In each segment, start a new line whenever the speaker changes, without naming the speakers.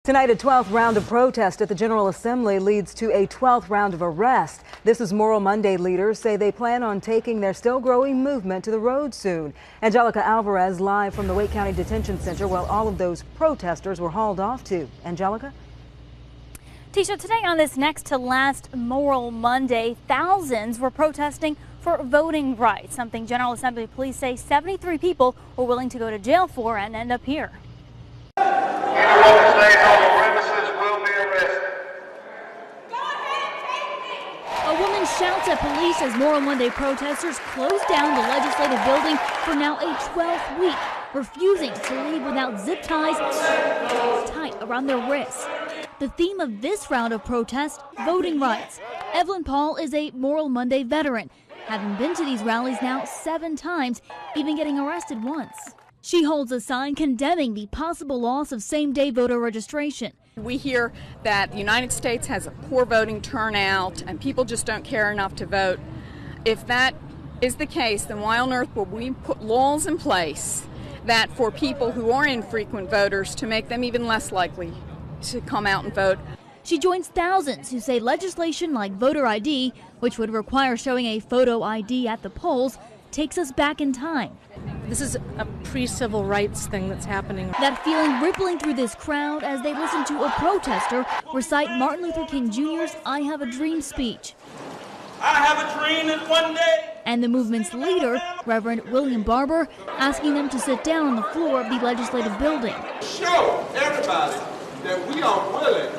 Tonight, a 12th round of protest at the General Assembly leads to a 12th round of arrest. This is Moral Monday leaders say they plan on taking their still growing movement to the road soon. Angelica Alvarez live from the Wake County Detention Center while all of those protesters were hauled off to. Angelica?
Tisha, today on this next to last Moral Monday, thousands were protesting for voting rights, something General Assembly police say 73 people were willing to go to jail for and end up here.
Anyone who stays on the premises will be arrested.
A woman shouts at police as Moral Monday protesters close down the legislative building for now a 12th week, refusing to leave without zip ties tight around their wrists. The theme of this round of protest, voting rights. Evelyn Paul is a Moral Monday veteran, having been to these rallies now 7 times, even getting arrested once. She holds a sign condemning the possible loss of same-day voter registration.
We hear that the United States has a poor voting turnout and people just don't care enough to vote. If that is the case, then why on earth will we put laws in place that for people who are infrequent voters to make them even less likely to come out and vote?
She joins thousands who say legislation like voter ID, which would require showing a photo ID at the polls, takes us back in time.
This is a pre-civil rights thing that's happening.
That feeling rippling through this crowd as they listen to a protester recite Martin Luther King Jr.'s I Have a Dream speech.
I have a dream that one day.
And the movement's leader, Reverend William Barber, asking them to sit down on the floor of the legislative building.
Show everybody that we are willing,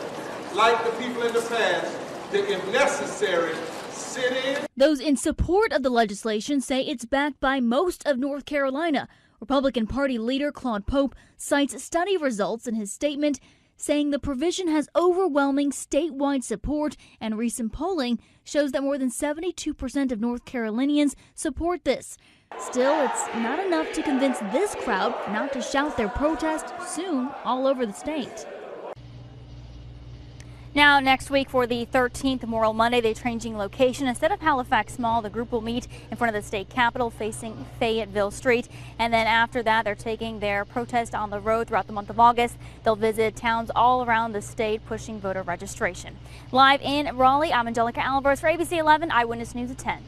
like the people in the past, to, if necessary, sit in.
Those in support of the legislation say it's backed by most of North Carolina. Republican Party leader Claude Pope cites study results in his statement, saying the provision has overwhelming statewide support, and recent polling shows that more than 72% of North Carolinians support this. Still, it's not enough to convince this crowd not to shout their protest soon all over the state. Now, next week for the 13th Moral Monday, they're changing location. Instead of Halifax Mall, the group will meet in front of the state capitol facing Fayetteville Street. And then after that, they're taking their protest on the road throughout the month of August. They'll visit towns all around the state pushing voter registration. Live in Raleigh, I'm Angelica Alvarez for ABC 11 Eyewitness News at 10.